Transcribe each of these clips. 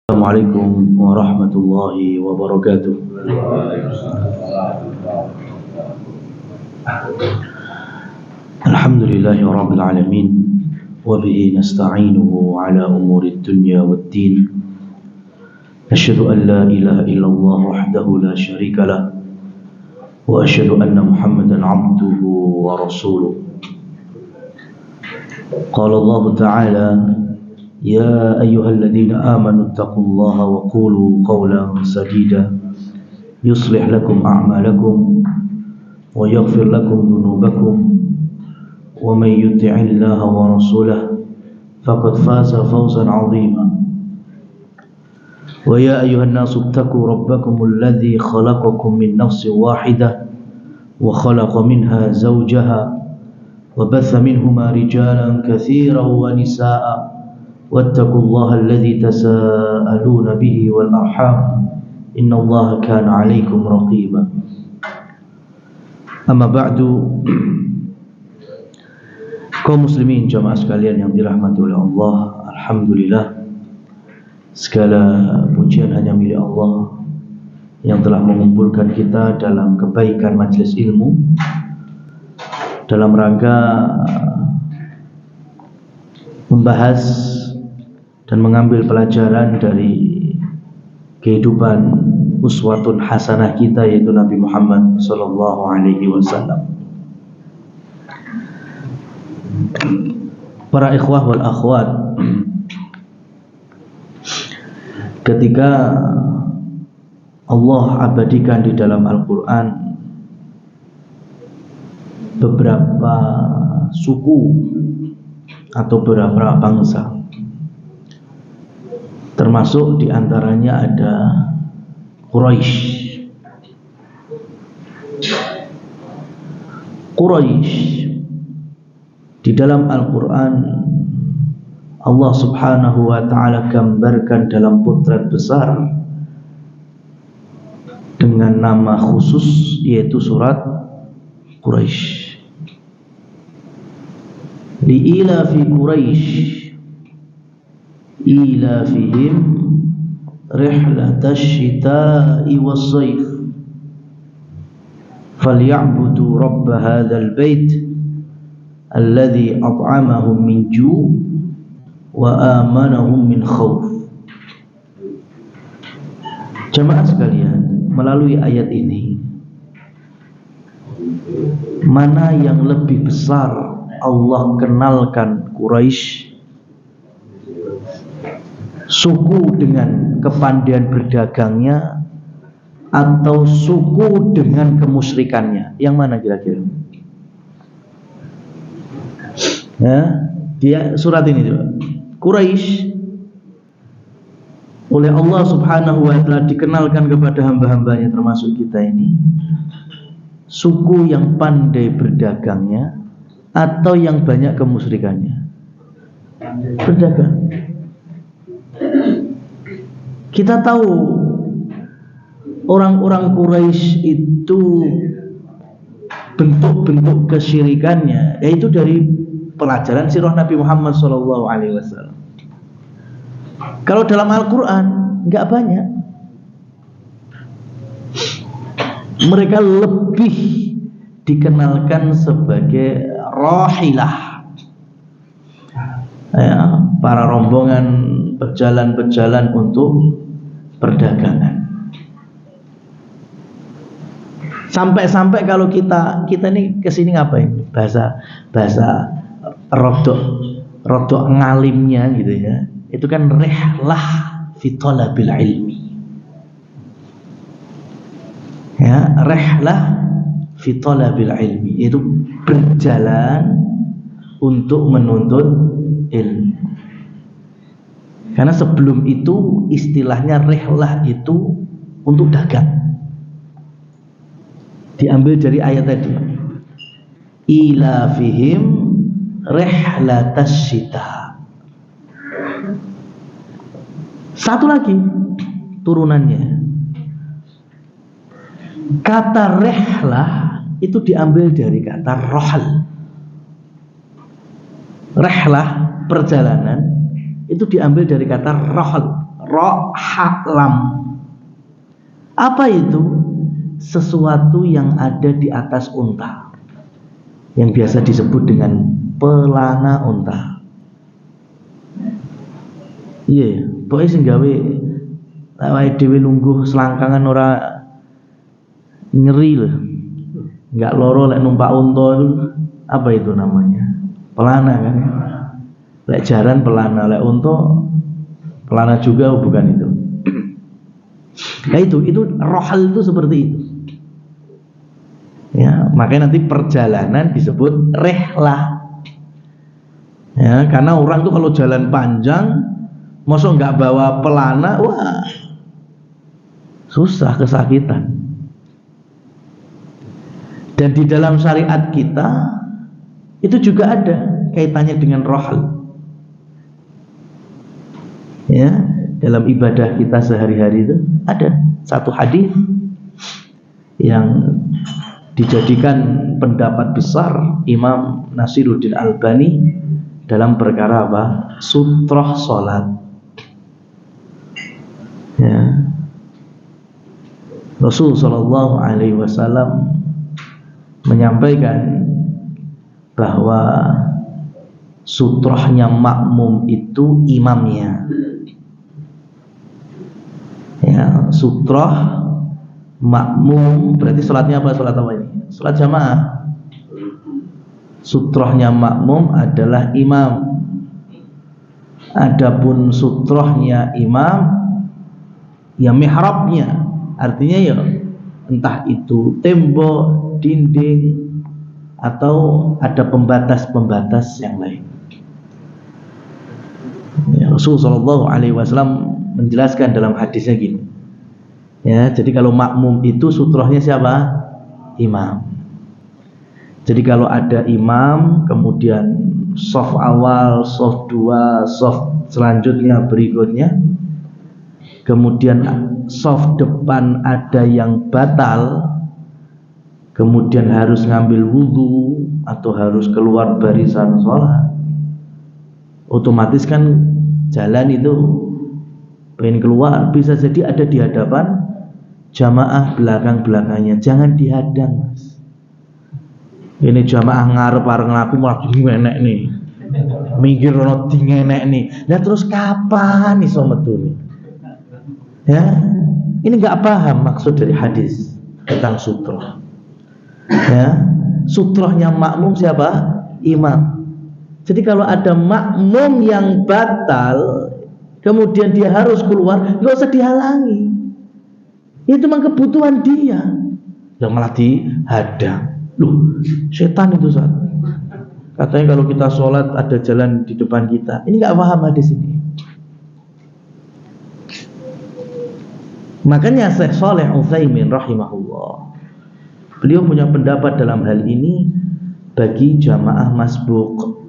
Assalamualaikum warahmatullahi wabarakatuh. Alhamdulillahi rabbil alamin, wa bihi nasta'inuhu ala umuri dunya waddin. Asyhadu an la ilaha illallah wahdahu la syarika lah, wa asyhadu anna Muhammadan 'abduhu wa rasuluh. Qala Allah ta'ala: Ya ayyuhalladzina amanu taqullaha wa qulu qawlan sadida yuslih lakum a'malakum wa yaghfir lakum dhunubakum wa may yuti'illaha wa rasulahu faqad faza fawzan 'azima. Wa ya ayyuhan nasu ittaqu rabbakumul ladzi khalaqakum min nafsin wahidah wa khalaqa minha zawjaha wa batha minhuma rijalan katsiran wa nisaa'a واتقوا الله الذي تساءلون به والأرحام إن الله كان عليكم رقيبا. Amma ba'du. Kaum muslimin jamaah sekalian yang dirahmati oleh Allah, alhamdulillah, segala pujian hanya milik Allah yang telah mengumpulkan kita dalam kebaikan majelis ilmu dalam rangka membahas dan mengambil pelajaran dari kehidupan uswatun hasanah kita, yaitu Nabi Muhammad sallallahu alaihi wasallam. Para ikhwah wal akhwat, ketika Allah abadikan di dalam Al-Quran beberapa suku atau beberapa bangsa, termasuk diantaranya ada Quraisy. Di dalam Al-Quran Allah subhanahu wa ta'ala gambarkan dalam potret besar dengan nama khusus, yaitu surat Quraisy. Li'ila fi Quraisy ilafihim rihlatash shita'i was-sayf falya'budu rabb hadzal bait alladzi at'amahum min ju' wa amanahum min khauf. Jemaah sekalian, melalui ayat ini, mana yang lebih besar Allah kenalkan Quraisy, suku dengan kepandaian berdagangnya atau suku dengan kemusyrikannya? Yang mana kira-kira? Ya, dia surat ini coba. Quraisy oleh Allah subhanahu wa ta'ala dikenalkan kepada hamba-hambanya, termasuk kita ini, suku yang pandai berdagangnya atau yang banyak kemusyrikannya? Berdagang. Kita tahu orang-orang Quraisy itu bentuk-bentuk kesyirikannya, yaitu dari pelajaran sirah Nabi Muhammad SAW. Kalau dalam Al-Quran nggak banyak. Mereka lebih dikenalkan sebagai rahilah, ya, para rombongan berjalan-berjalan untuk perdagangan. Sampai-sampai kalau kita ini kesini ngapain? Bahasa rodok ngalimnya gitu ya. Itu kan rihlah fi talabil ilmi. Ya, rihlah fi talabil ilmi, itu berjalan untuk menuntut ilmu. Karena sebelum itu istilahnya rihlah itu untuk dagang. Diambil dari ayat tadi. Ila fihim rihlatash shita. Satu lagi turunannya. Kata rihlah itu diambil dari kata rohal. Rehlah, perjalanan, itu diambil dari kata rohal, rohalam. Apa itu? Sesuatu yang ada di atas unta, yang biasa disebut dengan pelana unta. Iya, pokoknya sing gawe awake dhewe lungguh selangkangan ora nyeri loh. Enggak loro lek numpak unta itu apa itu namanya? Pelana kan. Lek jaran pelana, lek unta pelana juga bukan itu. Nah itu rohal itu seperti itu. Ya, makanya nanti perjalanan disebut rehlah. Ya, karena orang tuh kalau jalan panjang masa nggak bawa pelana, wah susah, kesakitan. Dan di dalam syariat kita itu juga ada kaitannya dengan rohal. Ya, dalam ibadah kita sehari-hari itu ada satu hadis yang dijadikan pendapat besar Imam Nasiruddin Albani dalam perkara apa? Sutroh sholat. Ya. Rasul Shallallahu Alaihi Wasallam menyampaikan bahwa sutrohnya makmum itu imamnya. Ya, sutroh makmum berarti sholatnya apa? Sholat apa ini? Sholat jamaah. Sutrohnya makmum adalah imam. Adapun sutrohnya imam, ya mihrabnya. Artinya ya entah itu tembok, dinding, atau ada pembatas-pembatas yang lain. Ya, Rasulullah SAW menjelaskan dalam hadisnya gini. Ya, jadi kalau makmum itu sutrohnya siapa? Imam. Jadi kalau ada imam, kemudian shaf awal, shaf 2, shaf selanjutnya berikutnya, kemudian shaf depan ada yang batal, kemudian harus ngambil wudhu atau harus keluar barisan sholat, otomatis kan jalan itu pengen keluar, bisa jadi ada di hadapan jamaah belakang-belakangnya. Jangan dihadang, mas. Ini jamaah ngarep areng aku malah ngenek nih, minggir ono dingenek nih. Nah terus kapan iso metu nih? Ya, ini nggak paham maksud dari hadis tentang sutroh. Ya, sutrohnya makmum siapa? Imam. Jadi kalau ada makmum yang batal, kemudian dia harus keluar, nggak usah dihalangi. Itu memang kebutuhan dia. Yang malah dihadang. Loh, setan itu saat. Katanya kalau kita sholat ada jalan di depan kita. Ini nggak paham hadis ini. Makanya Syekh Shalih Utsaimin rahimahullah, beliau punya pendapat dalam hal ini bagi jamaah masbuk.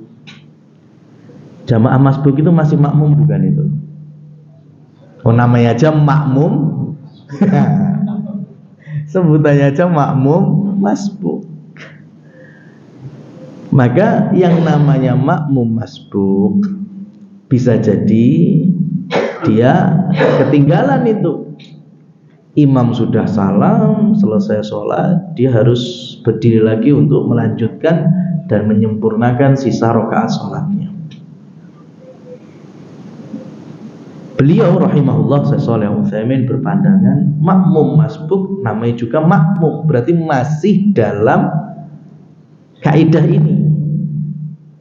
Jamaah masbuk itu masih makmum bukan itu? Oh, namanya aja makmum. Sebutannya aja makmum masbuk. Maka yang namanya makmum masbuk bisa jadi dia ketinggalan itu. Imam sudah salam, selesai sholat, dia harus berdiri lagi untuk melanjutkan dan menyempurnakan sisa rakaat sholatnya. Beliau rahimahullah Syekh Shalih Utsaimin berpandangan makmum masbuk namanya juga makmum, berarti masih dalam kaidah ini.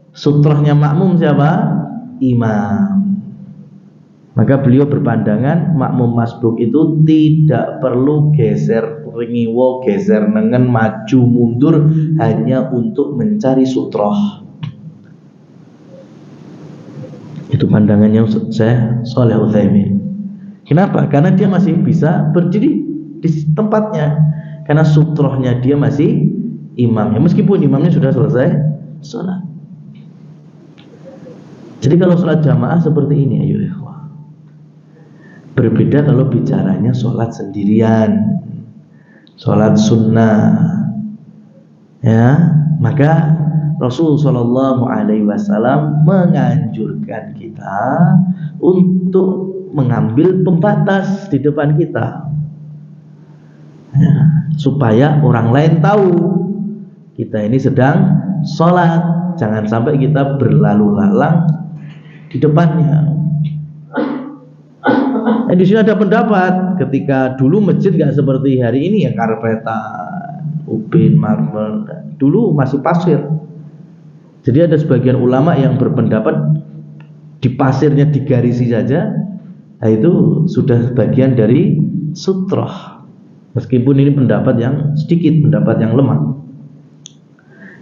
Sutrohnya makmum siapa? Imam. Maka beliau berpandangan makmum masbuk itu tidak perlu geser ringiwo, geser nengen, maju mundur hanya untuk mencari sutroh. Itu pandangannya Syekh Shalih Utsaimin. Kenapa? Karena dia masih bisa berdiri di tempatnya, karena sutrohnya dia masih imamnya, meskipun imamnya sudah selesai sholat. Jadi kalau sholat jamaah seperti ini, ayo ikhwah. Berbeda kalau bicaranya sholat sendirian, sholat sunnah. Ya, maka Rasul Shallallahu Alaihi Wasallam menganjurkan kita untuk mengambil pembatas di depan kita, ya, supaya orang lain tahu kita ini sedang sholat. Jangan sampai kita berlalu lalang di depannya. Di sini ada pendapat, ketika dulu masjid nggak seperti hari ini ya, karpetan, ubin, marmer. Dulu masih pasir. Jadi ada sebagian ulama yang berpendapat di pasirnya digarisi saja, nah itu sudah bagian dari sutroh. Meskipun ini pendapat yang sedikit, pendapat yang lemah.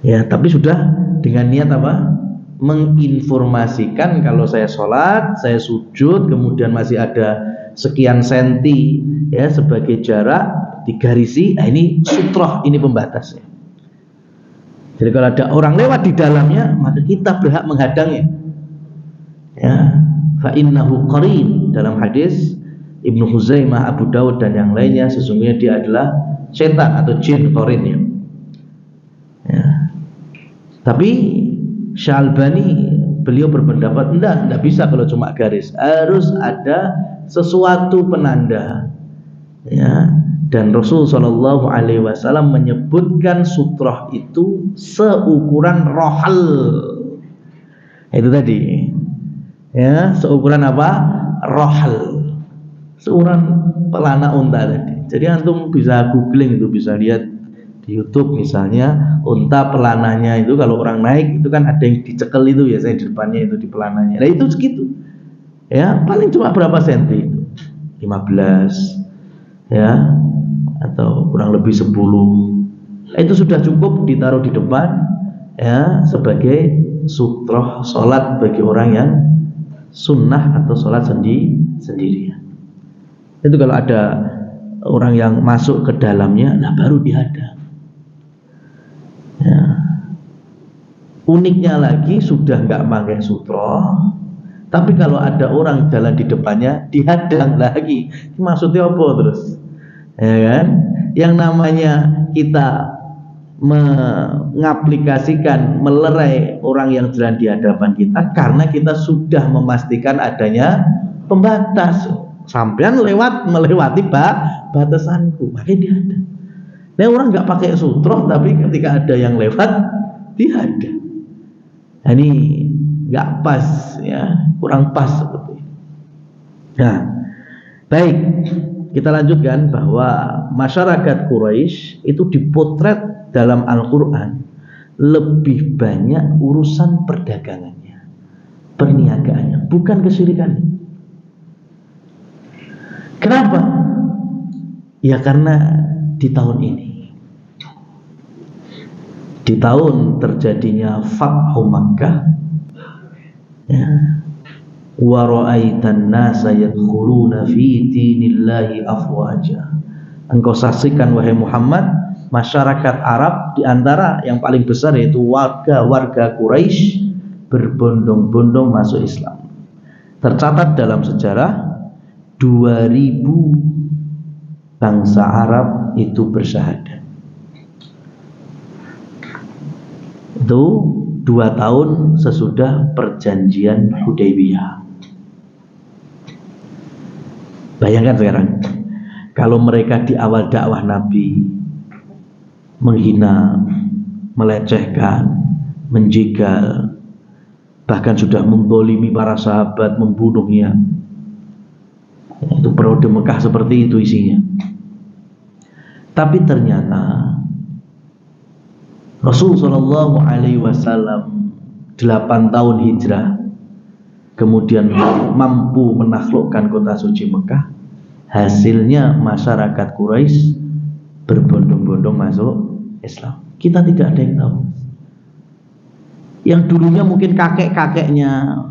Ya, tapi sudah dengan niat apa? Menginformasikan kalau saya sholat, saya sujud, kemudian masih ada sekian senti ya sebagai jarak digarisi. Nah ini sutroh, ini pembatasnya. Jadi kalau ada orang lewat di dalamnya, maka kita berhak menghadangnya. Ya, fa innahu qarin, dalam hadis Ibnu Huzaimah, Abu Dawud dan yang lainnya, sesungguhnya dia adalah setan atau jin qarinnya. Ya. Tapi Syalbani beliau berpendapat enggak bisa kalau cuma garis, harus ada sesuatu penanda. Ya, dan Rasul Shallallahu Alaihi Wasallam menyebutkan sutroh itu seukuran rohal. Itu tadi, ya, seukuran apa? Rohal, seukuran pelana unta tadi. Jadi antum bisa googling itu, bisa lihat di YouTube misalnya, unta pelananya itu kalau orang naik itu kan ada yang dicekel itu ya, saya di depannya itu di pelananya. Nah itu segitu, ya, paling cuma berapa senti itu, 15 ya, atau kurang lebih 10. Itu sudah cukup ditaruh di depan ya sebagai sutroh sholat bagi orang yang sunnah atau sholat sendirian. Itu kalau ada orang yang masuk ke dalamnya, nah baru dihadang. Ya. Uniknya lagi sudah nggak pakai sutroh, tapi kalau ada orang jalan di depannya dihadang lagi. Maksudnya apa terus? Ya kan? Yang namanya kita mengaplikasikan, melerai orang yang jalan di hadapan kita karena kita sudah memastikan adanya pembatas. Sampean melewati batasanku, makanya dihadang. Nah orang nggak pakai sutroh, tapi ketika ada yang lewat dihadang. Nah, ini nggak pas ya, kurang pas seperti ini. Nah, baik, kita lanjutkan bahwa masyarakat Quraisy itu dipotret dalam Al-Quran lebih banyak urusan perdagangannya, perniagaannya, bukan kesyirikannya. Kenapa? Ya karena di tahun ini, di tahun terjadinya Fathu Makkah, ya, wa ra'aitan nasa yadkhuluna fi dinillahi afwaja. Engkau saksikan wahai Muhammad, masyarakat Arab di antara yang paling besar yaitu warga Quraisy berbondong-bondong masuk Islam. Tercatat dalam sejarah 2000 bangsa Arab itu bersyahadat. Itu 2 tahun sesudah perjanjian Hudaybiyah. Bayangkan sekarang, kalau mereka di awal dakwah Nabi menghina, melecehkan, menjegal, bahkan sudah menzalimi para sahabat, membunuhnya. Itu periode Mekah seperti itu isinya. Tapi ternyata Rasul Shallallahu Alaihi Wasallam 8 tahun hijrah, kemudian mampu menaklukkan kota suci Mekah. Hasilnya masyarakat Quraisy berbondong-bondong masuk Islam. Kita tidak ada yang tahu. Yang dulunya mungkin kakek-kakeknya,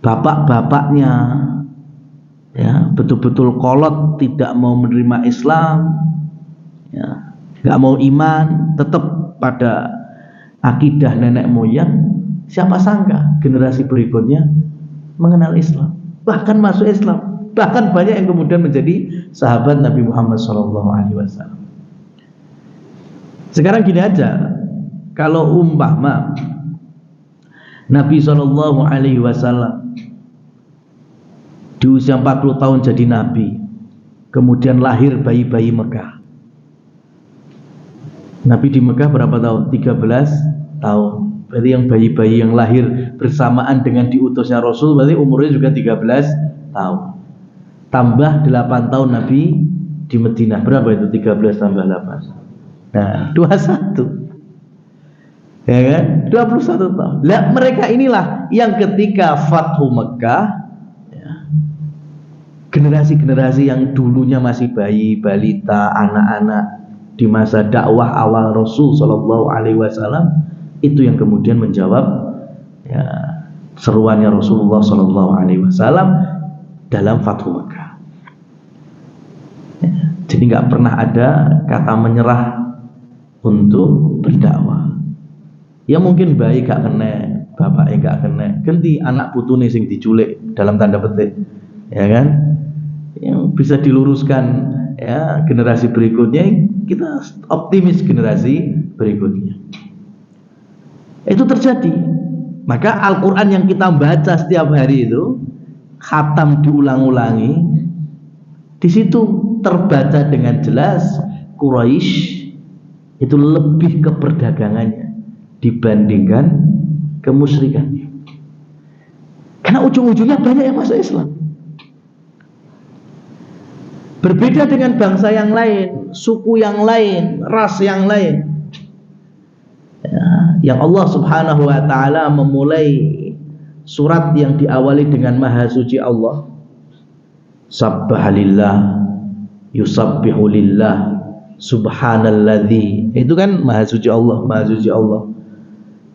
bapak-bapaknya, ya, betul-betul kolot, tidak mau menerima Islam, ya, nggak mau iman, tetap pada akidah nenek moyang. Siapa sangka generasi berikutnya mengenal Islam, bahkan masuk Islam, bahkan banyak yang kemudian menjadi sahabat Nabi Muhammad SAW. Sekarang gini aja, kalau umpama Nabi SAW di usia 40 tahun jadi Nabi, kemudian lahir bayi-bayi Mekah. Nabi di Mekah berapa tahun? 13 tahun. Berarti yang bayi-bayi yang lahir bersamaan dengan diutusnya Rasul berarti umurnya juga 13 tahun. Tambah 8 tahun Nabi di Madinah. Berapa itu 13 tambah 8? Nah, 21. Ya kan? 21 tahun. Lah mereka inilah yang ketika Fathu Mekah, ya, generasi-generasi yang dulunya masih bayi, balita, anak-anak di masa dakwah awal Rasul Shallallahu Alaihi Wasallam itu yang kemudian menjawab ya, seruannya Rasulullah Shallallahu Alaihi Wasallam dalam Fathu Mekah. Ya, jadi nggak pernah ada kata menyerah untuk berdakwah. Ya mungkin bayi gak kena, bapaknya gak kena, ganti anak putune sing diculik dalam tanda petik, ya kan? Yang bisa diluruskan ya generasi berikutnya, kita optimis generasi berikutnya. Itu terjadi. Maka Al-Quran yang kita baca setiap hari itu khatam diulang-ulangi, di situ terbaca dengan jelas Quraisy itu lebih ke perdagangannya dibandingkan kemusyrikannya. Karena ujung-ujungnya banyak yang masuk Islam. Berbeda dengan bangsa yang lain, suku yang lain, ras yang lain. Ya, yang Allah Subhanahu wa taala memulai surat yang diawali dengan Maha Suci Allah. Sabbahalillah, yusabbihu lillah, subhanalladzi. Itu kan Maha Suci Allah, Maha Suci Allah.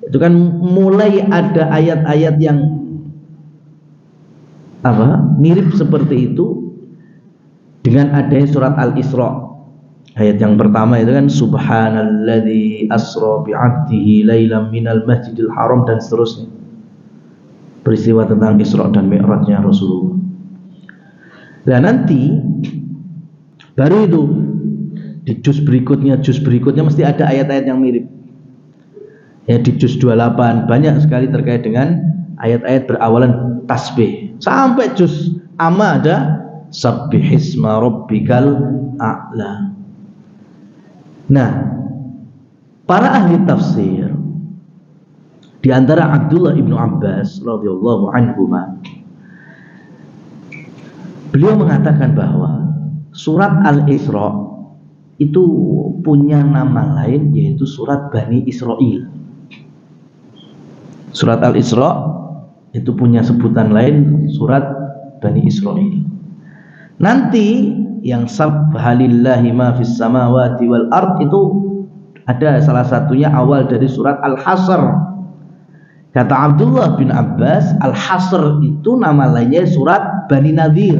Itu kan mulai ada ayat-ayat yang mirip seperti itu dengan adanya surat Al-Isra. Ayat yang pertama itu kan subhanalladzi asra bi'abdihi lailan minal masjidil haram dan seterusnya. Peristiwa tentang Isra dan Mi'rajnya Rasulullah. Nah nanti baru itu di juz berikutnya mesti ada ayat-ayat yang mirip. Ya di juz 28 banyak sekali terkait dengan ayat-ayat berawalan tasbih. Sampai juz amma ada sabbihisma rabbikal a'la. Nah, para ahli tafsir di antara Abdullah ibnu Abbas radhiyallahu anhuma, beliau mengatakan bahwa surat Al-Isra itu punya nama lain yaitu surat Bani Israil. Surat Al-Isra itu punya sebutan lain surat Bani Israil. Nanti yang sabbahalillahi ma fis samawati wal ard itu ada salah satunya awal dari surat Al-Hasr. Kata Abdullah bin Abbas, Al-Hasr itu nama lainnya surat Bani Nadir.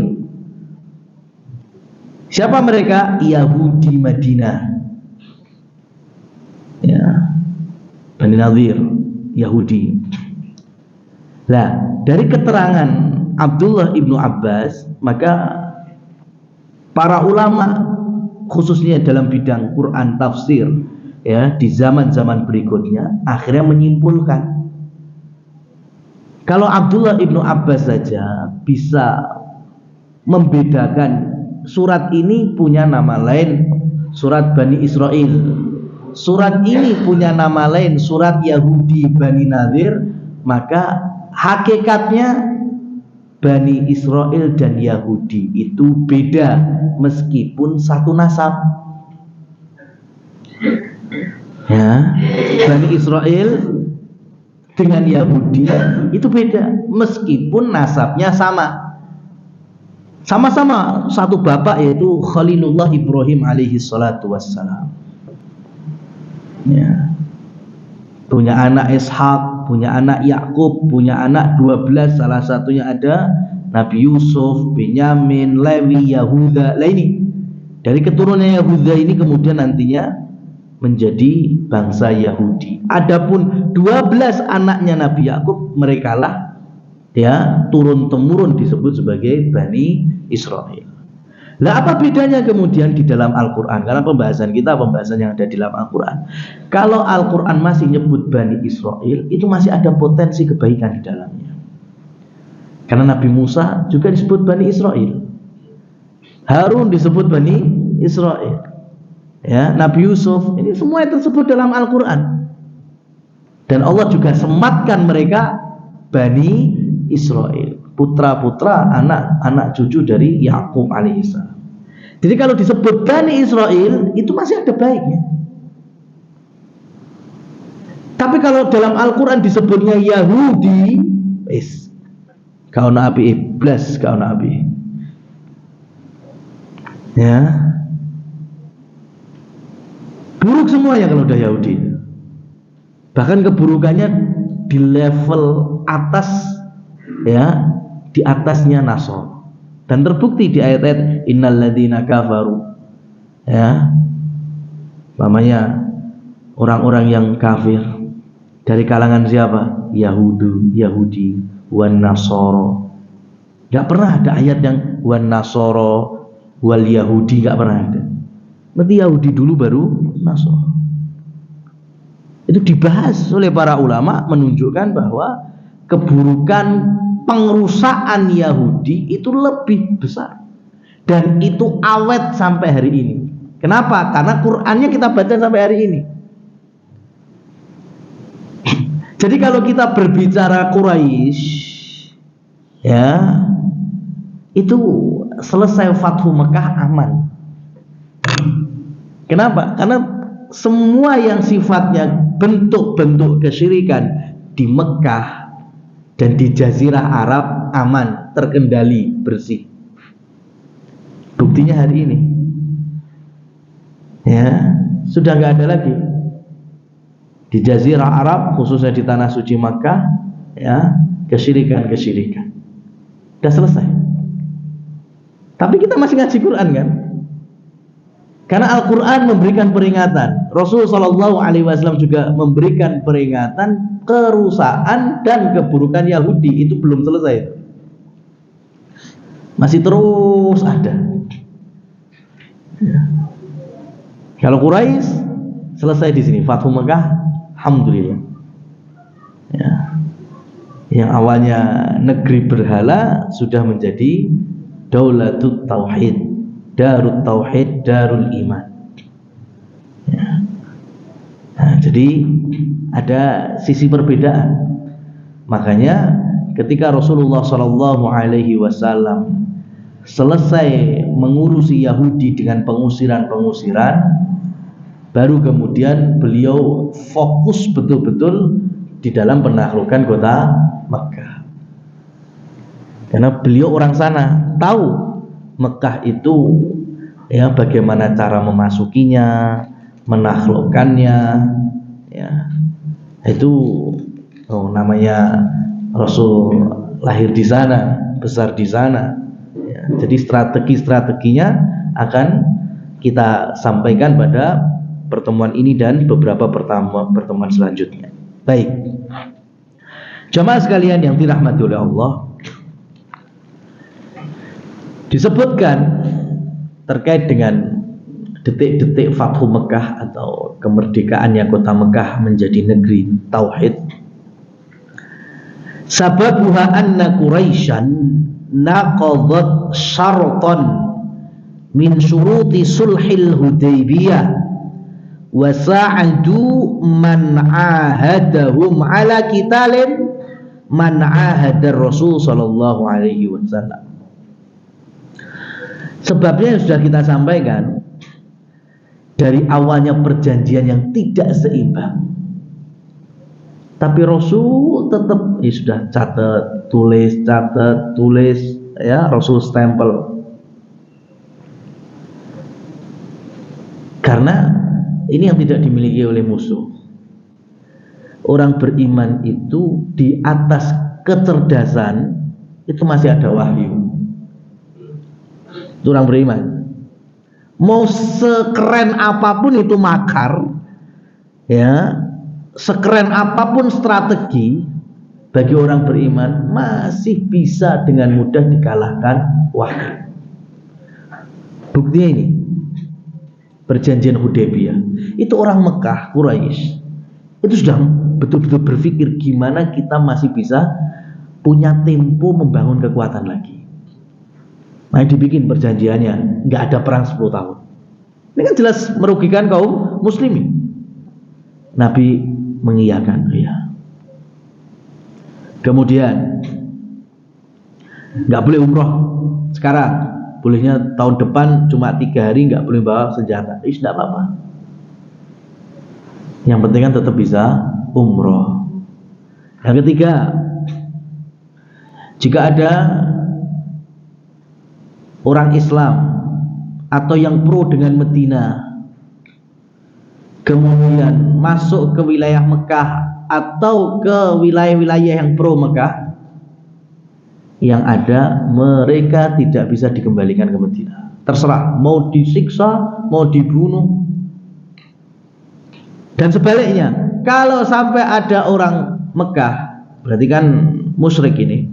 Siapa mereka? Yahudi Madinah. Ya. Bani Nadir, Yahudi. Nah, dari keterangan Abdullah ibnu Abbas, maka para ulama khususnya dalam bidang Quran tafsir ya di zaman-zaman berikutnya akhirnya menyimpulkan kalau Abdullah ibnu Abbas saja bisa membedakan surat ini punya nama lain surat Bani Israil, surat ini punya nama lain surat Yahudi Bani Nadir, maka hakikatnya Bani Israil dan Yahudi itu beda meskipun satu nasab. Ya, Bani Israil dengan Yahudi itu beda meskipun nasabnya sama. Sama-sama satu bapak yaitu Khalilullah Ibrahim alaihi salatu wassalam. Ya. Punya anak Ishak, punya anak Yakub, punya anak 12, salah satunya ada Nabi Yusuf, Benyamin, Lewi, Yahuda. Lah ini dari keturunan Yahuda ini kemudian nantinya menjadi bangsa Yahudi. Adapun 12 anaknya Nabi Yakub, mereka lah ya turun temurun disebut sebagai Bani Israil. Lah apa bedanya kemudian di dalam Al-Quran? Karena pembahasan yang ada di dalam Al-Quran. Kalau Al-Quran masih nyebut Bani Israel, itu masih ada potensi kebaikan di dalamnya. Karena Nabi Musa juga disebut Bani Israel, Harun disebut Bani Israel, ya, Nabi Yusuf, ini semua itu tersebut dalam Al-Quran. Dan Allah juga sematkan mereka Bani Israel, putra-putra, anak-anak cucu dari Yakub alaihissalam. Jadi kalau disebut Bani Israel, itu masih ada baiknya. Tapi kalau dalam Al-Quran disebutnya Yahudi, kau nabi iblis, kau nabi, ya, buruk semuanya kalau udah Yahudi. Bahkan keburukannya di level atas, ya, di atasnya Nasr. Dan terbukti di ayat-ayat innalladzina kafaru, ya, namanya orang-orang yang kafir dari kalangan siapa? Yahudi wan Nasoro. Gak pernah ada ayat yang wan Nasoro wal Yahudi, gak pernah ada. Berarti Yahudi dulu baru Nasoro. Itu dibahas oleh para ulama, menunjukkan bahwa keburukan pengerusakan Yahudi itu lebih besar, dan itu awet sampai hari ini. Kenapa? Karena Qur'annya kita baca sampai hari ini. Jadi kalau kita berbicara Quraisy, ya, itu selesai Fathu Mekah aman. Kenapa? Karena semua yang sifatnya bentuk-bentuk kesyirikan di Mekah dan di Jazirah Arab aman, terkendali, bersih. Buktinya hari ini, ya, sudah nggak ada lagi di Jazirah Arab, khususnya di tanah suci Makkah, ya, kesyirikan. Sudah selesai. Tapi kita masih ngaji Quran kan? Karena Al-Quran memberikan peringatan. Rasulullah SAW juga memberikan peringatan kerusakan dan keburukan Yahudi itu belum selesai, masih terus ada. Kalau Quraisy selesai di sini, Fathu Mekah, alhamdulillah. Ya. Yang awalnya negeri berhala sudah menjadi Daulatut Tauhid, Darut Tauhid, Darul Iman. Ya. Nah, jadi ada sisi perbedaan. Makanya ketika Rasulullah SAW selesai mengurusi Yahudi dengan pengusiran, baru kemudian beliau fokus betul-betul di dalam penaklukan kota Mekah. Karena beliau orang sana, tahu Mekah itu, ya, bagaimana cara memasukinya, menaklukkannya, ya. Itu namanya Rasul lahir di sana, besar di sana, ya. Jadi strategi-strateginya akan kita sampaikan pada pertemuan ini dan beberapa pertemuan selanjutnya. Baik, jamaah sekalian yang dirahmati oleh Allah, disebutkan terkait dengan detik-detik Fathu Mekah atau kemerdekaannya kota Mekah menjadi negeri tauhid. Sababuha anna Quraisyan naqadat syartan min syuruti sulhil Hudaybiyah wa sa'adu man ahadahum ala qitalin man ahadar Rasul sallallahu alaihi wasallam. Sebabnya sudah kita sampaikan, dari awalnya perjanjian yang tidak seimbang, tapi Rasul tetap sudah catat tulis, ya, Rasul stempel. Karena ini yang tidak dimiliki oleh musuh. Orang beriman itu di atas kecerdasan itu masih ada wahyu. Orang beriman, mau sekeren apapun itu makar, ya, sekeren apapun strategi, bagi orang beriman masih bisa dengan mudah dikalahkan wahyu. Buktinya ini, perjanjian Hudaybiyah. Itu orang Mekah, Quraisy, itu sudah betul-betul berpikir gimana kita masih bisa punya tempo membangun kekuatan lagi. Nah, dibikin perjanjiannya, nggak ada perang 10 tahun. Ini kan jelas merugikan kaum muslimin. Nabi mengiyakan, ya. Kemudian nggak boleh umroh sekarang, bolehnya tahun depan, cuma 3 hari nggak boleh bawa senjata. Tidak apa-apa. Yang penting kan tetap bisa umroh. Yang ketiga, jika ada orang Islam atau yang pro dengan Madinah kemudian masuk ke wilayah Mekah atau ke wilayah-wilayah yang pro Mekah, yang ada mereka tidak bisa dikembalikan ke Madinah. Terserah, mau disiksa, mau dibunuh. Dan sebaliknya, kalau sampai ada orang Mekah, berarti kan musyrik ini,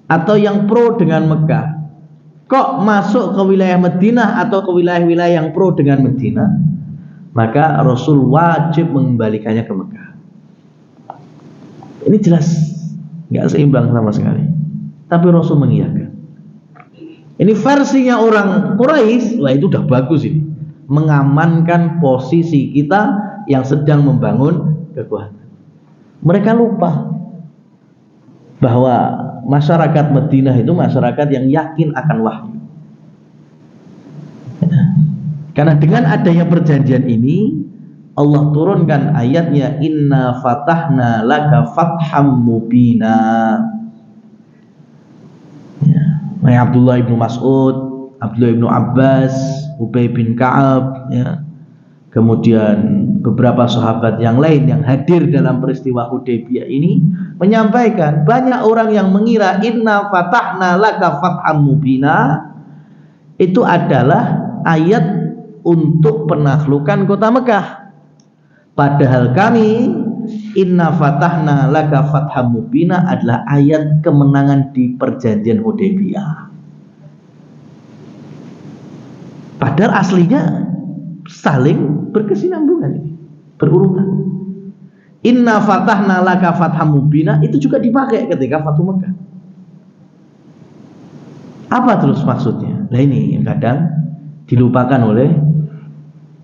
atau yang pro dengan Mekah, kok masuk ke wilayah Madinah atau ke wilayah-wilayah yang pro dengan Madinah, maka Rasul wajib mengembalikannya ke Mekah. Ini jelas nggak seimbang sama sekali, tapi Rasul mengiyakan. Ini versinya orang Quraisy, wah itu udah bagus ini, mengamankan posisi kita yang sedang membangun kekuatan. Mereka lupa bahwa masyarakat Madinah itu masyarakat yang yakin akan wahyu. Karena dengan adanya perjanjian ini, Allah turunkan ayatnya, inna fatahna laka fatham mubina. Ya, Abdullah ibnu Mas'ud, Abdullah ibnu Abbas, Ubay bin Ka'ab, ya. Kemudian beberapa sahabat yang lain yang hadir dalam peristiwa Hudaybiyah ini menyampaikan, banyak orang yang mengira inna fatahna laka fatham mubina itu adalah ayat untuk penaklukan kota Mekah. Padahal kami, inna fatahna laka fatham mubina adalah ayat kemenangan di perjanjian Hudaybiyah. Padahal aslinya saling berkesinambungan ini, berurutan. Inna fatahna laka fatham mubina itu juga dipakai ketika Fathu Mekah. Apa terus maksudnya? Nah ini yang kadang dilupakan oleh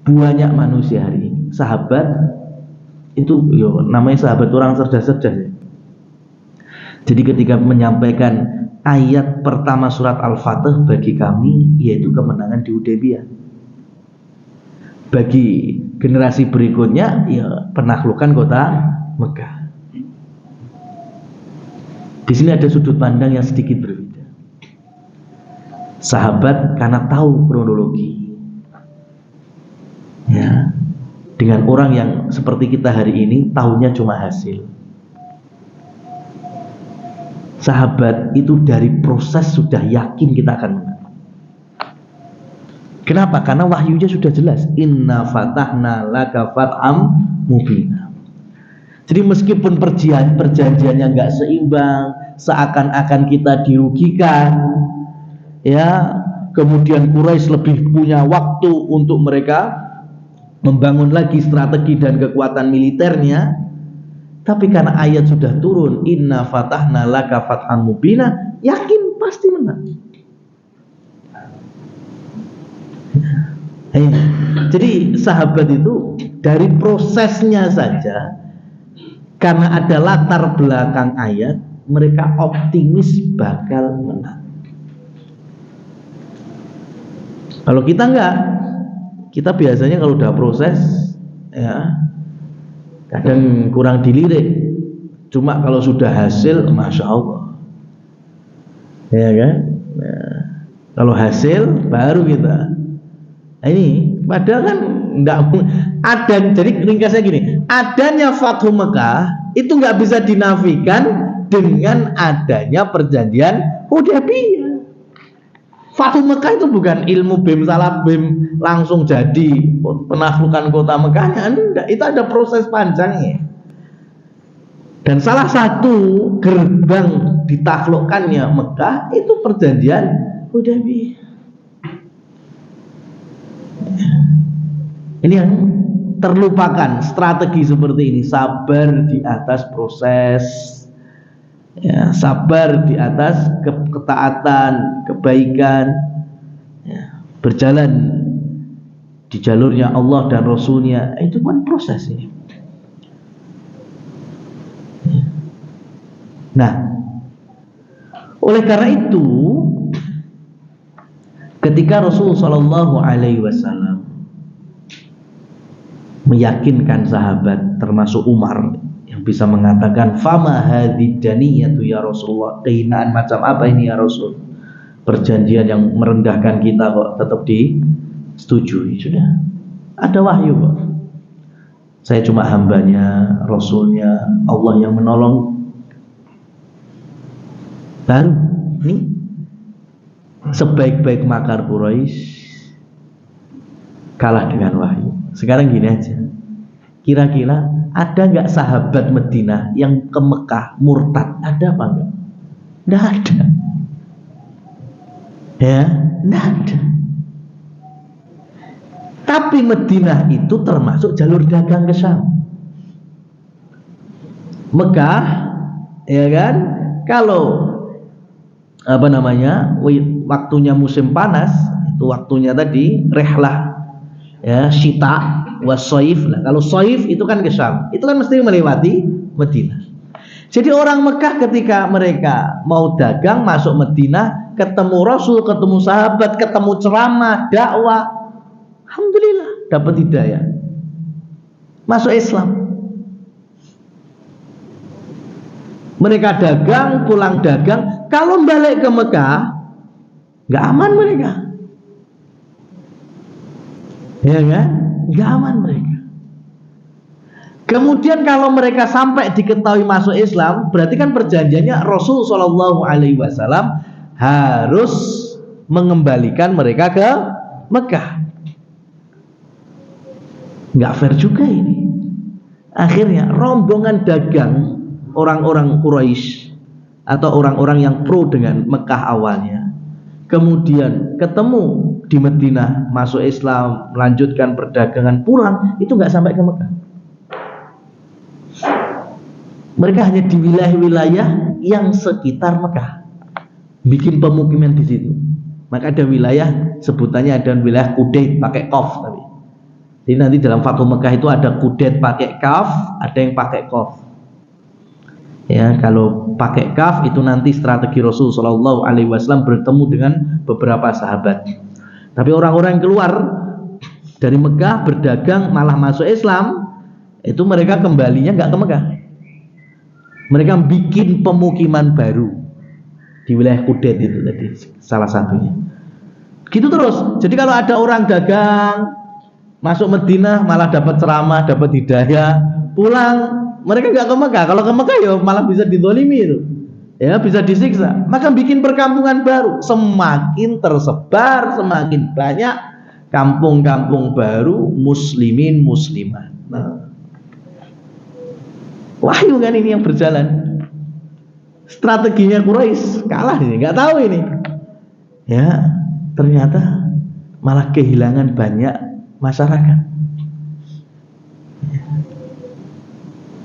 banyak manusia hari ini. Sahabat itu namanya sahabat orang cerdas-cerdas ya. Jadi ketika menyampaikan ayat pertama surat Al-Fatih bagi kami yaitu kemenangan di Hudaybiyah. Bagi generasi berikutnya ya penaklukan kota Mekah. Di sini ada sudut pandang yang sedikit berbeda. Sahabat karena tahu kronologi, ya, dengan orang yang seperti kita hari ini tahunya cuma hasil. Sahabat itu dari proses sudah yakin kita akan menang. Kenapa? Karena wahyunya sudah jelas. Inna fatahna laka fatham mubina. Jadi meskipun perjanjiannya nggak seimbang, seakan-akan kita dirugikan, ya, kemudian Quraisy lebih punya waktu untuk mereka membangun lagi strategi dan kekuatan militernya, tapi karena ayat sudah turun, inna fatahna laka fatham mubina, yakin pasti menang. Jadi sahabat itu dari prosesnya saja, karena ada latar belakang ayat, mereka optimis bakal menang. Kalau kita enggak, kita biasanya kalau udah proses, ya kadang kurang dilirik. Cuma kalau sudah hasil, masya Allah, ya kan? Nah, kalau hasil baru kita. Nah, ini padahal kan enggak ada. Jadi ringkasnya gini, adanya Fathu Mekah itu nggak bisa dinafikan dengan adanya perjanjian Hudaybiyah. Fathu Mekah itu bukan ilmu bim salah bim langsung jadi penaklukan kota Mekahnya, enggak, itu ada proses panjangnya. Dan salah satu gerbang ditaklukkannya Mekah itu perjanjian Hudaybiyah. Ini yang terlupakan, strategi seperti ini. Sabar di atas proses, ya, sabar di atas ketaatan, kebaikan, ya, berjalan di jalurnya Allah dan Rasulnya. Itu kan proses ini. Nah, oleh karena itu, ketika Rasulullah Shallallahu Alaihi Wasallam meyakinkan sahabat, termasuk Umar, yang bisa mengatakan, "Fama hadidaniyatu ya Rasulullah." Kehinaan macam apa ini ya Rasul? Perjanjian yang merendahkan kita kok tetap disetujui. Sudah ada wahyu kok. Saya cuma hambanya, Rasulnya, Allah yang menolong. Baru nih, sebaik-baik makar Quraisy kalah dengan wahyu. Sekarang gini aja, kira-kira ada nggak sahabat Madinah yang ke Mekah murtad? Ada apa enggak? Nggak ada. Ya, nggak ada. Tapi Madinah itu termasuk jalur dagang ke Syam. Mekah, ya kan? Kalau waktunya musim panas, itu waktunya tadi rihlah, ya, syita wasoif. Nah, kalau soif itu kan ke Syam, itu kan mesti melewati Madinah. Jadi orang Mekah ketika mereka mau dagang masuk Madinah, ketemu Rasul, ketemu sahabat, ketemu ceramah, dakwah, alhamdulillah dapat hidayah, masuk Islam. Mereka dagang, pulang dagang. Kalau balik ke Mekah, nggak aman mereka, ya kan? Nggak aman mereka. Kemudian kalau mereka sampai diketahui masuk Islam, berarti kan perjanjiannya Rasul Shallallahu Alaihi Wasallam harus mengembalikan mereka ke Mekah. Nggak fair juga ini. Akhirnya rombongan dagang orang-orang Quraisy atau orang-orang yang pro dengan Mekah awalnya, kemudian ketemu di Madinah, masuk Islam, melanjutkan perdagangan, pulang, itu nggak sampai ke Mekah. Mereka hanya di wilayah-wilayah yang sekitar Mekah, bikin pemukiman di situ. Maka ada wilayah, sebutannya ada wilayah Kudet pakai Qaf tapi. Jadi nanti dalam Fathu Mekah itu ada Kudet pakai Kaf, ada yang pakai Qaf. Ya, kalau pakai Kaf itu nanti strategi Rasul Shallallahu Alaihi Wasallam bertemu dengan beberapa sahabat. Tapi orang-orang yang keluar dari Mekah berdagang malah masuk Islam, itu mereka kembalinya nggak ke Mekah. Mereka bikin pemukiman baru di wilayah Kudet itu tadi salah satunya. Gitu terus. Jadi kalau ada orang dagang masuk Madinah malah dapat ceramah, dapat hidayah, pulang mereka nggak ke Mekah. Kalau ke Mekah ya malah bisa dizalimi itu, ya bisa disiksa. Maka bikin perkampungan baru, semakin tersebar, semakin banyak kampung-kampung baru muslimin muslimat. Nah, wahyu kan ini yang berjalan. Strateginya Quraisy kalah ini, nggak tahu ini. Ya, ternyata malah kehilangan banyak masyarakat.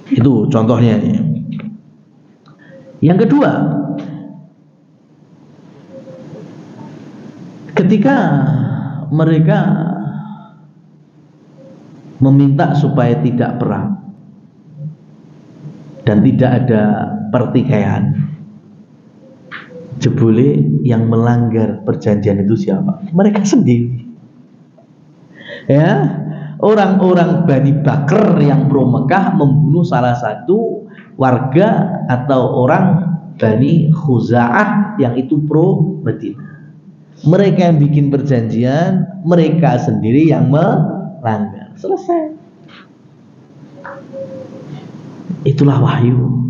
Itu contohnya. Yang kedua, ketika mereka meminta supaya tidak perang dan tidak ada pertikaian, jebule yang melanggar perjanjian itu siapa? Mereka sendiri. Ya, orang-orang Bani Bakr yang pro Mekah membunuh salah satu warga atau orang Bani Khuza'ah yang itu pro Madinah. Mereka yang bikin perjanjian, mereka sendiri yang melanggar. Selesai. Itulah wahyu.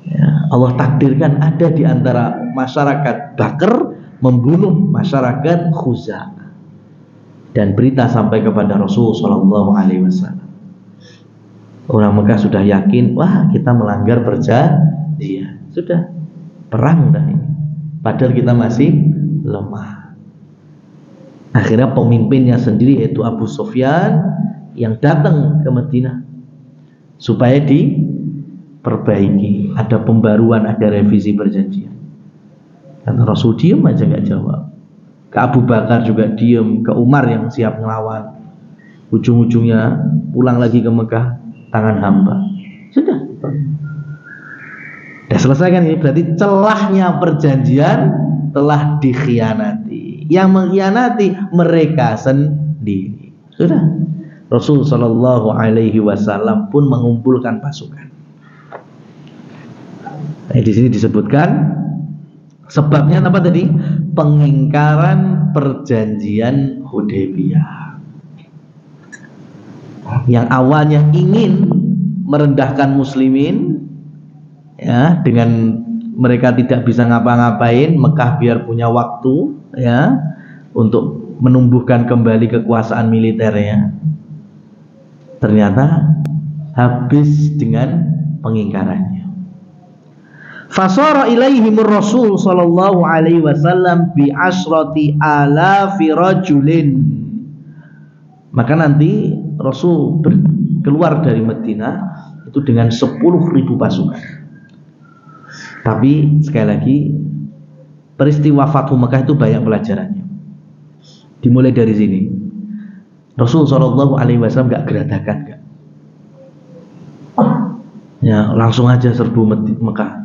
Ya, Allah takdirkan ada di antara masyarakat Bakr membunuh masyarakat Khuza'ah. Dan berita sampai kepada Rasul Shallallahu Alaihi Wasallam. Orang Mekah sudah yakin, wah kita melanggar perjanjian, sudah perang dah ini. Padahal kita masih lemah. Akhirnya pemimpinnya sendiri yaitu Abu Sufyan yang datang ke Madinah supaya diperbaiki, ada pembaruan, ada revisi perjanjian. Karena Rasul diam aja nggak jawab. Ke Abu Bakar juga diam, ke Umar yang siap ngelawan. Ujung-ujungnya pulang lagi ke Mekah tangan hamba. Sudah. Sudah selesai kan ini, berarti celahnya perjanjian telah dikhianati. Yang mengkhianati mereka sendiri. Sudah. Rasul Shallallahu Alaihi Wasallam pun mengumpulkan pasukan. Di sini disebutkan sebabnya apa tadi? Pengingkaran perjanjian Hudaybiyah. Yang awalnya ingin merendahkan muslimin, ya, dengan mereka tidak bisa ngapa-ngapain, Mekah biar punya waktu, ya, untuk menumbuhkan kembali kekuasaan militernya. Ternyata habis dengan pengingkarannya. Fasara ilaihimur Rasul sallallahu alaihi wasallam bi asrati alafi rajulin. Maka nanti Rasul keluar dari Madinah itu dengan 10.000 pasukan. Tapi sekali lagi, peristiwa Fathu Mekah itu banyak pelajarannya. Dimulai dari sini. Rasul Shallallahu Alaihi Wasallam gak geradakan, gak. Ya, langsung aja serbu Mekah.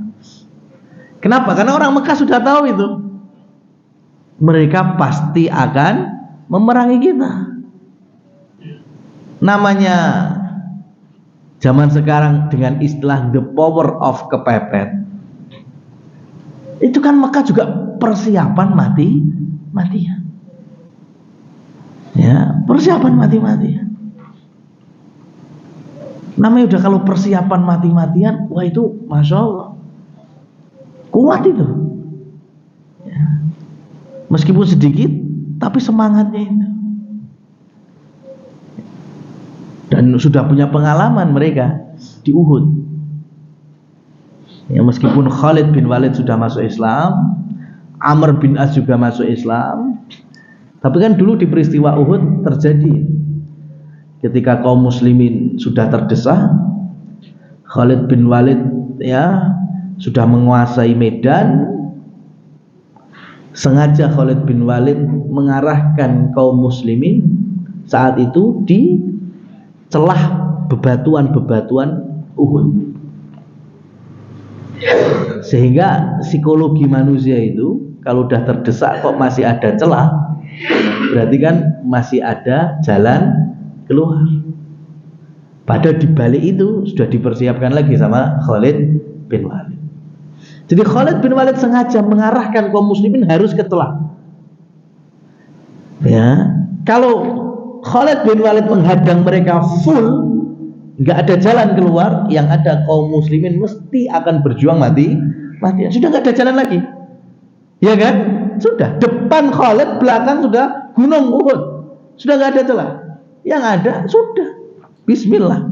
Kenapa? Karena orang Mekah sudah tahu itu. Mereka pasti akan memerangi kita. Namanya zaman sekarang dengan istilah the power of kepepet. Itu kan Mekah juga persiapan mati-matian. Ya, persiapan mati-matian. Namanya udah kalau persiapan mati-matian, wah itu Masya Allah kuat itu, ya. Meskipun sedikit, tapi semangatnya itu. Dan sudah punya pengalaman mereka di Uhud. Ya, meskipun Khalid bin Walid sudah masuk Islam, Amr bin As juga masuk Islam, tapi kan dulu di peristiwa Uhud terjadi ketika kaum muslimin sudah terdesak, Khalid bin Walid, ya, sudah menguasai medan. Sengaja Khalid bin Walid mengarahkan kaum muslimin saat itu di celah bebatuan-bebatuan Uhud. Sehingga psikologi manusia itu kalau udah terdesak kok masih ada celah, berarti kan masih ada jalan keluar. Padahal di balik itu sudah dipersiapkan lagi sama Khalid bin Walid. Jadi Khalid bin Walid sengaja mengarahkan kaum muslimin harus ke celah. Ya, kalau Khalid bin Walid menghadang mereka full, nggak ada jalan keluar, yang ada kaum muslimin mesti akan berjuang mati-matian. Sudah nggak ada jalan lagi, ya kan? Sudah, depan Khalid, belakang sudah gunung Uhud, sudah nggak ada celah. Yang ada sudah Bismillah,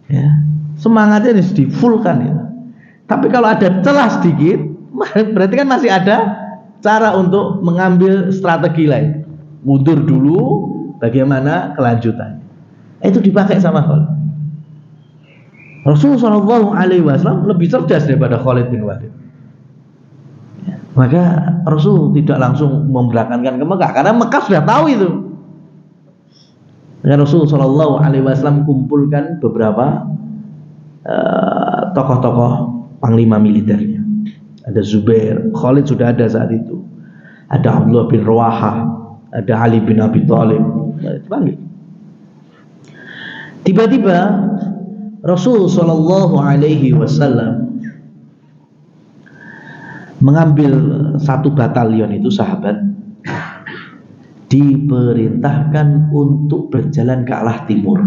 ya, semangatnya di fullkan ya. Tapi kalau ada celah sedikit, berarti kan masih ada cara untuk mengambil strategi lain. Mundur dulu, bagaimana kelanjutannya? Itu dipakai sama Khalid. Rasulullah SAW lebih cerdas daripada Khalid bin Walid. Ya, maka Rasul tidak langsung memberangkatkan ke Mekah karena Mekah sudah tahu itu. Ya, Rasulullah SAW kumpulkan beberapa tokoh-tokoh panglima militernya. Ada Zubair, Khalid sudah ada saat itu. Ada Abdullah bin Rawahah, ada Ali bin Abi Thalib. Dipanggil. Tiba-tiba Rasul Shallallahu Alaihi Wasallam mengambil satu batalion itu sahabat, diperintahkan untuk berjalan ke arah timur.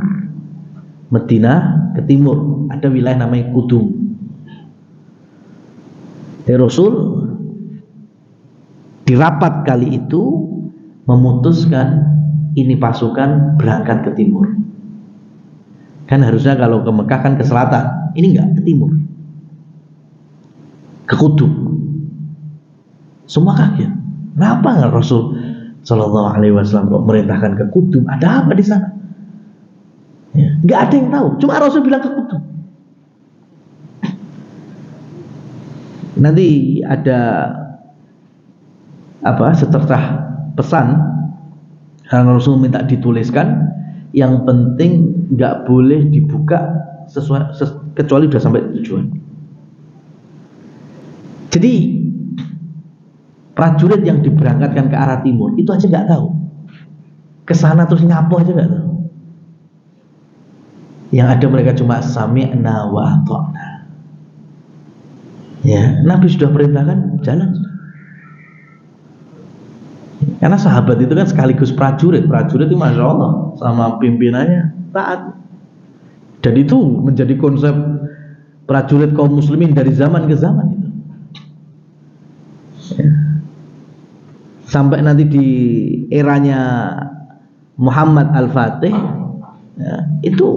Madinah ke timur, ada wilayah namanya Kudum. Rasul di rapat kali itu memutuskan ini pasukan berangkat ke timur. Kan harusnya kalau ke Mekah kan ke selatan, ini enggak, ke timur, ke Kudum. Semua kaget. Kenapa enggak Rasul Sallallahu Alaihi Wasallam kok merintahkan ke Kudum? Ada apa di sana? Ya, nggak ada yang tahu. Cuma Rasul bilang ke Kudum. Nanti ada secercah pesan yang Rasul minta dituliskan. Yang penting nggak boleh dibuka kecuali udah sampai tujuan. Jadi prajurit yang diberangkatkan ke arah timur itu aja nggak tahu. Kesana terus nyapu aja nggak tahu. Yang ada mereka cuma sami'na wa ata'na. Ya, Nabi sudah perintahkan, jalan. Karena sahabat itu kan sekaligus prajurit itu Masya Allah sama pimpinannya taat. Dan itu menjadi konsep prajurit kaum muslimin dari zaman ke zaman itu. Ya. Sampai nanti di eranya Muhammad Al-Fatih, ya, itu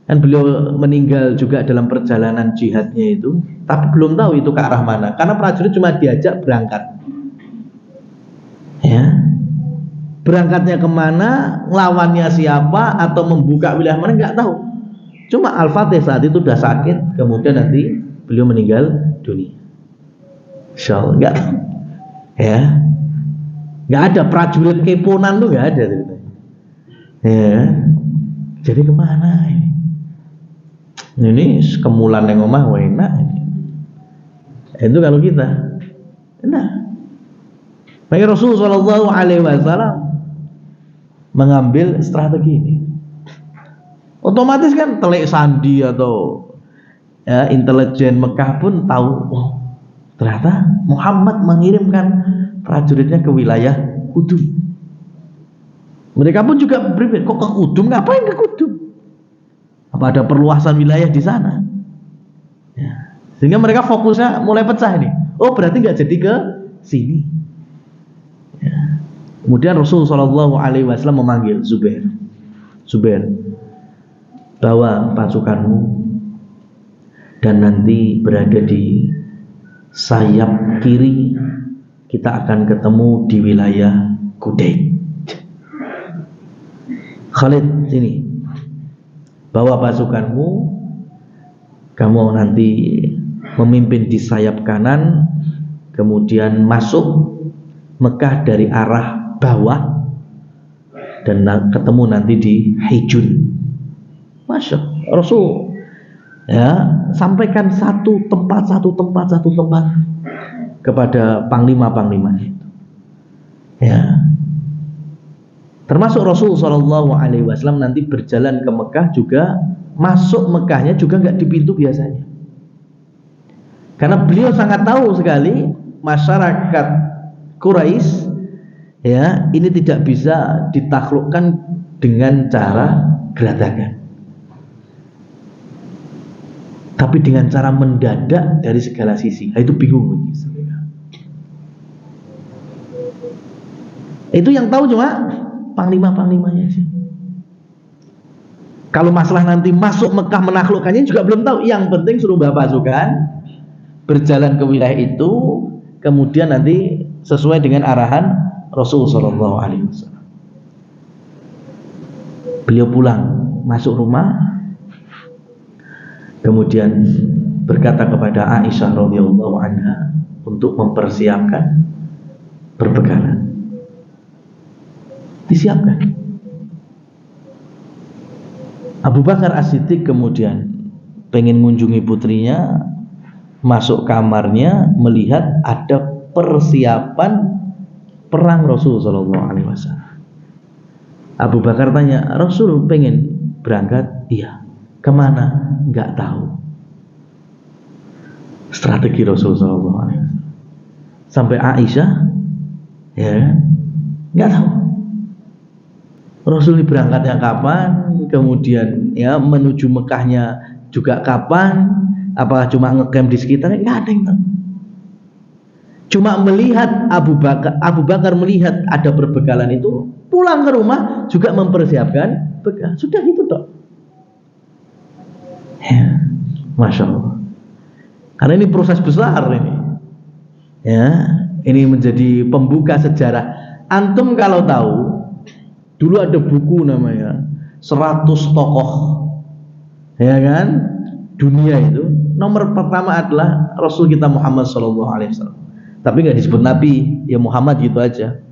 kan beliau meninggal juga dalam perjalanan jihadnya itu, tapi belum tahu itu ke arah mana. Karena prajurit cuma diajak berangkat. Ya, berangkatnya kemana, lawannya siapa, atau membuka wilayah mana nggak tahu. Cuma Al-Fatih saat itu udah sakit, kemudian nanti beliau meninggal dunia. Insyaallah nggak tahu. Ya, nggak ada prajurit keponan tuh nggak ada. Ya, jadi kemana ini? Ini kemulan yang omah enak. Itu kalau kita, enak. Maka Rasulullah Shallallahu Alaihi Wasallam mengambil strategi ini. Otomatis kan telik sandi atau ya, intelijen Mekah pun tahu, oh, ternyata Muhammad mengirimkan prajuritnya ke wilayah Kudum. Mereka pun juga berpikir, kok ke Kudum? Ngapain ke Kudum? Apa ada perluasan wilayah di sana? Ya. Sehingga mereka fokusnya mulai pecah ini. Oh, berarti nggak jadi ke sini. Ya. Kemudian Rasulullah SAW memanggil Zubair, bawa pasukanmu dan nanti berada di sayap kiri, kita akan ketemu di wilayah Kudain. Khalid, sini, bawa pasukanmu, kamu nanti memimpin di sayap kanan, kemudian masuk Mekah dari arah bawah dan ketemu nanti di Hijun. Masya Allah, Rasul ya sampaikan satu tempat kepada panglima itu. Ya, termasuk Rasul Shallallahu Alaihi Wasallam nanti berjalan ke Mekah juga, masuk Mekahnya juga nggak di pintu biasanya, karena beliau sangat tahu sekali masyarakat Quraisy, ya, ini tidak bisa ditaklukkan dengan cara geratakan, tapi dengan cara mendadak dari segala sisi. Itu bingung. Itu yang tahu cuma panglima-panglimanya sih. Kalau masalah nanti masuk Mekah menaklukkannya juga belum tahu. Yang penting suruh bawa pasukan berjalan ke wilayah itu, kemudian nanti sesuai dengan arahan Rasulullah SAW. Beliau pulang, masuk rumah, kemudian berkata kepada Aisyah radhiyallahu anha untuk mempersiapkan perbekalan. Disiapkan. Abu Bakar As-Siddiq kemudian pengen mengunjungi putrinya, masuk kamarnya melihat ada persiapan perang Rasul Sallallahu Alaihi Wasallam. Abu Bakar tanya, Rasul pengen berangkat? Iya. Kemana? Nggak tahu. Strategi Rasul Sallallahu Alaihi Wasallam. Sampai Aisyah, ya, nggak tahu. Rasul berangkatnya kapan? Kemudian ya menuju Mekahnya juga kapan? Apakah cuma ngecamp di sekitarnya? Nggak ada yang tahu. Cuma melihat Abu Bakar melihat ada perbekalan itu, pulang ke rumah juga mempersiapkan bekal. Sudah itu toh. Ya, Masya Allah. Karena ini proses besar ini. Ya, ini menjadi pembuka sejarah Antum kalau tahu, dulu ada buku namanya 100 tokoh, ya kan, dunia itu. Nomor pertama adalah Rasul kita Muhammad SAW. Tapi nggak disebut Nabi, ya Muhammad gitu aja.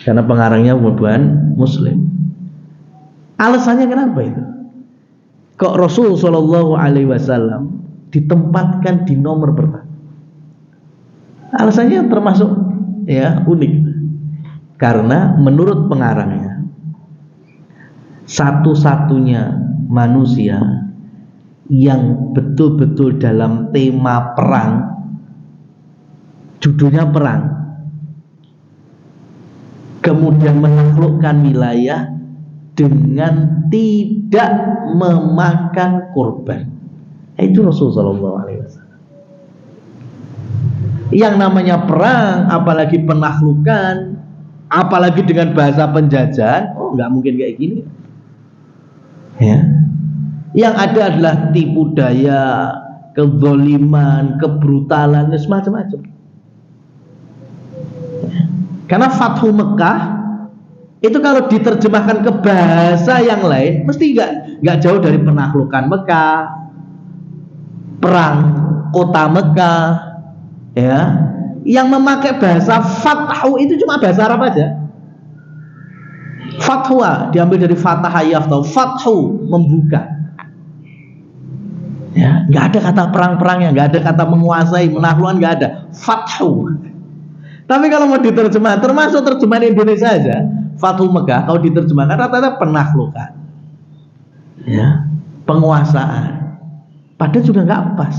Karena pengarangnya bukan Muslim. Alasannya kenapa itu? Kok Rasul SAW ditempatkan di nomor pertama? Alasannya termasuk ya unik. Karena menurut pengarangnya, satu-satunya manusia yang betul-betul dalam tema perang, judulnya perang, kemudian menaklukkan wilayah dengan tidak memakan korban, itu Rasulullah SAW. Yang namanya perang, apalagi penaklukan, apalagi dengan bahasa penjajahan, nggak mungkin kayak gini. Ya, yang ada adalah tipu daya, kezaliman, kebrutalan, semacam-macam. Karena Fathu Mekah itu kalau diterjemahkan ke bahasa yang lain, mesti nggak jauh dari penaklukan Mekah, perang kota Mekah, ya. Yang memakai bahasa Fathu itu cuma bahasa Arab aja. Fathwa diambil dari Fataha yaftah, Fathu membuka. Ya, nggak ada kata perang-perangnya, nggak ada kata menguasai, menaklukkan, nggak ada. Fathu. Tapi kalau mau diterjemah, termasuk terjemahan Indonesia aja, Fathu Mekah, kalau diterjemahkan rata-rata penaklukan, ya, penguasaan. Padahal juga nggak pas.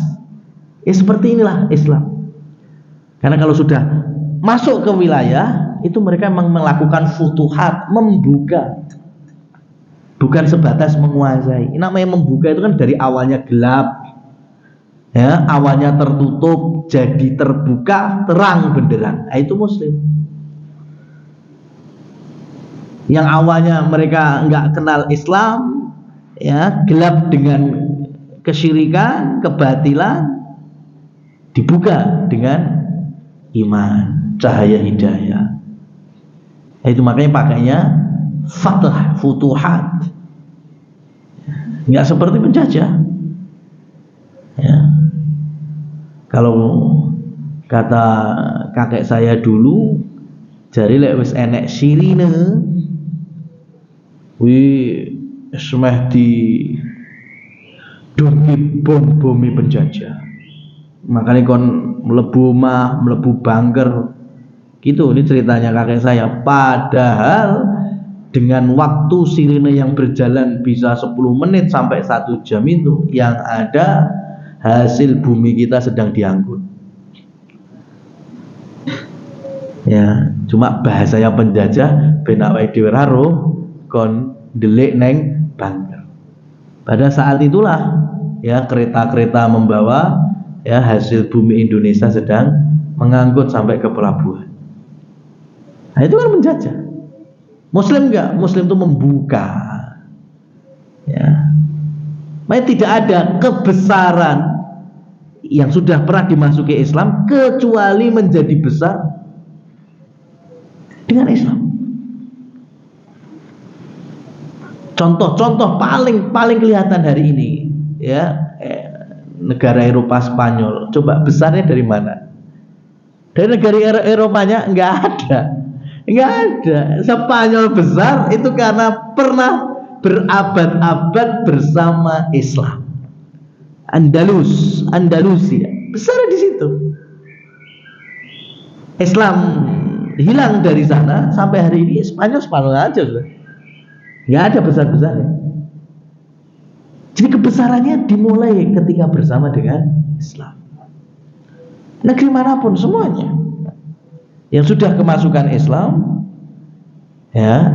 Ya seperti inilah Islam. Karena kalau sudah masuk ke wilayah, itu mereka memang melakukan futuhat, membuka, bukan sebatas menguasai. Namanya membuka itu kan dari awalnya gelap, ya, awalnya tertutup jadi terbuka, terang benderang. Nah, itu Muslim. Yang awalnya mereka nggak kenal Islam, ya, gelap dengan kesyirikan, kebatilan, dibuka dengan iman, cahaya hidayah. Itu makanya pakainya fatah, futuhat, nggak seperti penjajah. Ya. Kalau kata kakek saya dulu, jari lek wis enek sirine, wi semeh di dungi bom-bomi penjajah. Makanya kon mlebu omah, mlebu bunker. Gitu, ini ceritanya kakek saya. Padahal dengan waktu sirine yang berjalan bisa 10 menit sampai 1 jam itu, yang ada hasil bumi kita sedang diangkut. Ya, cuma bahasanya penjajah ben awake dhewe karo kon delik neng bunker. Pada saat itulah ya kereta-kereta membawa ya hasil bumi Indonesia sedang mengangkut sampai ke pelabuhan. Nah, itu kan menjajah. Muslim enggak? Muslim itu membuka. Ya. Makanya tidak ada kebesaran yang sudah pernah dimasuki Islam kecuali menjadi besar dengan Islam. Contoh-contoh paling kelihatan hari ini, ya, negara Eropa Spanyol. Coba besarnya dari mana? Dari negara Eropanya enggak ada. Enggak ada. Spanyol besar itu karena pernah berabad-abad bersama Islam. Andalusia besar di situ. Islam hilang dari sana sampai hari ini Spanyol aja sudah. Enggak ada besar-besarnya. Jadi kebesarannya dimulai ketika bersama dengan Islam. Negeri manapun semuanya yang sudah kemasukan Islam, ya,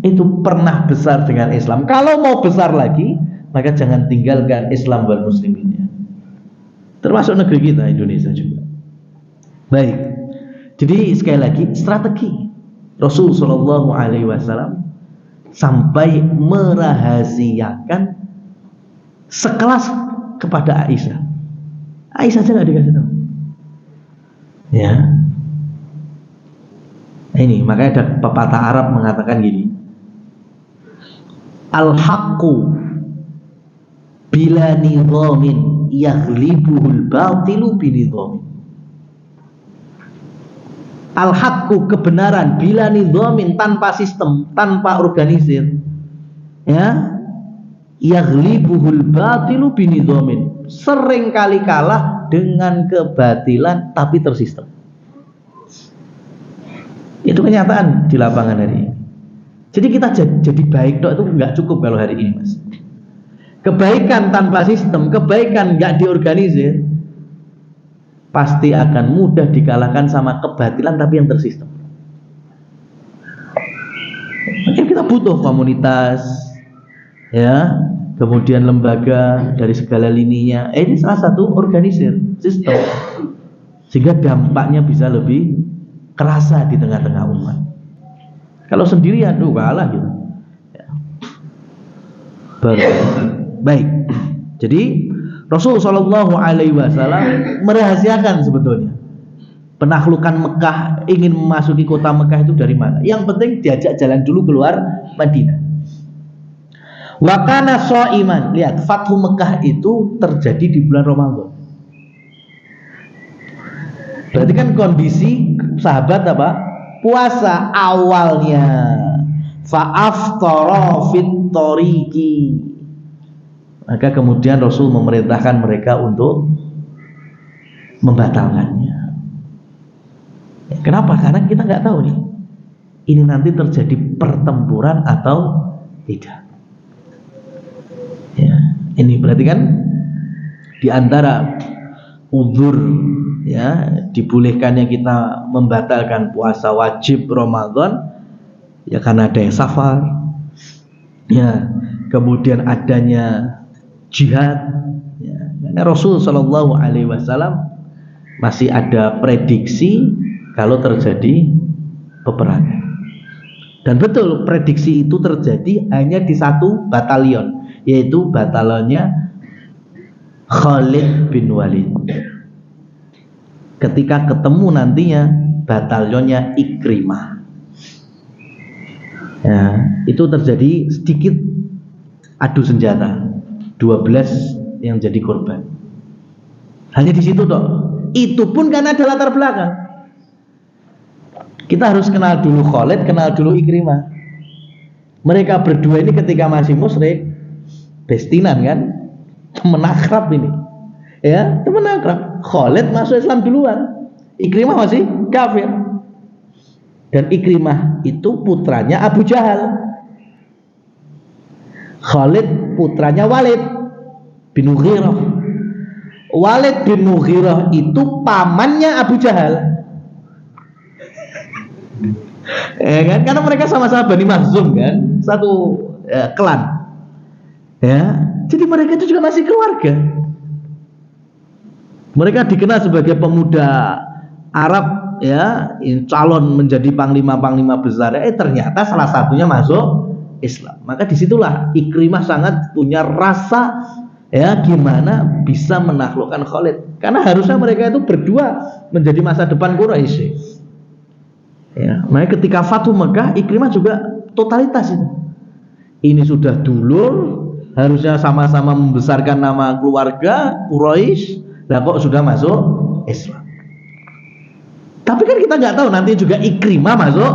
itu pernah besar dengan Islam. Kalau mau besar lagi, maka jangan tinggalkan Islam wal musliminnya. Termasuk negeri kita Indonesia juga. Baik. Jadi sekali lagi strategi Rasul Shallallahu Alaihi Wasallam sampai merahasiakan sekelas kepada Aisyah. Aisyah saja nggak dikasih tahu. Ya. Ini makanya ada pepatah Arab mengatakan gini, al-haqqu bila nidhamin yaghlibuhul batilu binidhamin. Al-haqqu kebenaran bila nidhamin tanpa sistem, tanpa organisir, ya, yaghlibuhul batilu binidhamin, sering kali kalah dengan kebatilan tapi tersistem. Itu kenyataan di lapangan hari ini. Jadi kita jadi baik dok itu nggak cukup kalau hari ini, Mas. Kebaikan tanpa sistem, kebaikan nggak diorganisir, pasti akan mudah dikalahkan sama kebatilan tapi yang tersistem. Makanya kita butuh komunitas, ya, kemudian lembaga dari segala lininya. Ini salah satu organisir sistem, sehingga dampaknya bisa lebih kerasa di tengah-tengah umat. Kalau sendirian tuh kalah gitu. Ya. Baik. Jadi Rasul Shallallahu Alaihi Wasallam merahasiakan sebetulnya penaklukan Mekah, ingin memasuki kota Mekah itu dari mana. Yang penting diajak jalan dulu keluar Madinah. Wa kana shaiman. Lihat, Fathu Mekah itu terjadi di bulan Ramadan. Berarti kan kondisi sahabat apa? Puasa awalnya. Fa'aftara fit tariqi. Maka kemudian Rasul memerintahkan mereka untuk membatalkannya. Kenapa? Karena kita nggak tahu nih, ini nanti terjadi pertempuran atau tidak. Ya, ini berarti kan di antara uzur, ya, dibolehkannya kita membatalkan puasa wajib Ramadan, ya karena ada yang safar, ya, kemudian adanya jihad, ya. Karena Rasul Shallallahu Alaihi Wasallam masih ada prediksi kalau terjadi peperangan, dan betul prediksi itu terjadi hanya di satu batalion, yaitu batalionnya Khalid bin Walid. Ketika ketemu nantinya batalionnya Ikrimah, ya, itu terjadi sedikit adu senjata, 12 yang jadi korban. Hanya di situ toh. Itu pun karena ada latar belakang. Kita harus kenal dulu Khalid, kenal dulu Ikrimah. Mereka berdua ini ketika masih musyrik, bestinan kan, temen akrab ini, ya, temen akrab. Khalid masuk Islam duluan, Ikrimah masih kafir. Dan Ikrimah itu putranya Abu Jahal. Khalid putranya Walid bin Mughirah. Walid bin Mughirah itu pamannya Abu Jahal. Ya kan? Karena mereka sama-sama Bani Makhzum kan, satu klan. Ya, jadi mereka itu juga masih keluarga. Mereka dikenal sebagai pemuda Arab, ya, calon menjadi panglima-panglima besar. Ternyata salah satunya masuk Islam. Maka disitulah Ikrimah sangat punya rasa, ya, gimana bisa menaklukkan Khalid. Karena harusnya mereka itu berdua menjadi masa depan Quraisy. Ya, makanya ketika Fathu Mekah, Ikrimah juga totalitas itu. Ini sudah dulur, harusnya sama-sama membesarkan nama keluarga Quraisy, lah kok sudah masuk Islam. Tapi kan kita nggak tahu nanti juga Ikrimah masuk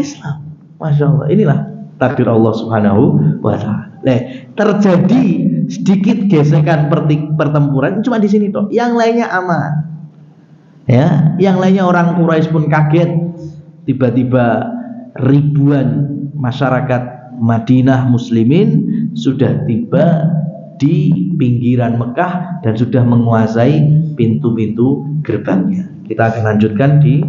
Islam. Masya Allah, inilah takdir Allah Subhanahu wa Ta'ala. Terjadi sedikit gesekan pertempuran cuma di sini toh. Yang lainnya aman. Ya, yang lainnya orang Quraisy pun kaget. Tiba-tiba ribuan masyarakat Madinah muslimin sudah tiba di pinggiran Mekah dan sudah menguasai pintu-pintu gerbangnya. Kita akan lanjutkan di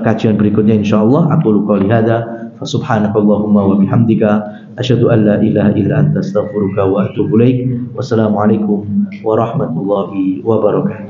kajian berikutnya insyaallah. Aqulu qouli hadza fa subhanakallahumma wa bihamdika asyhadu an la ilaha illa anta astaghfiruka wa atubu ilaik. Wassalamualaikum warahmatullahi wabarakatuh.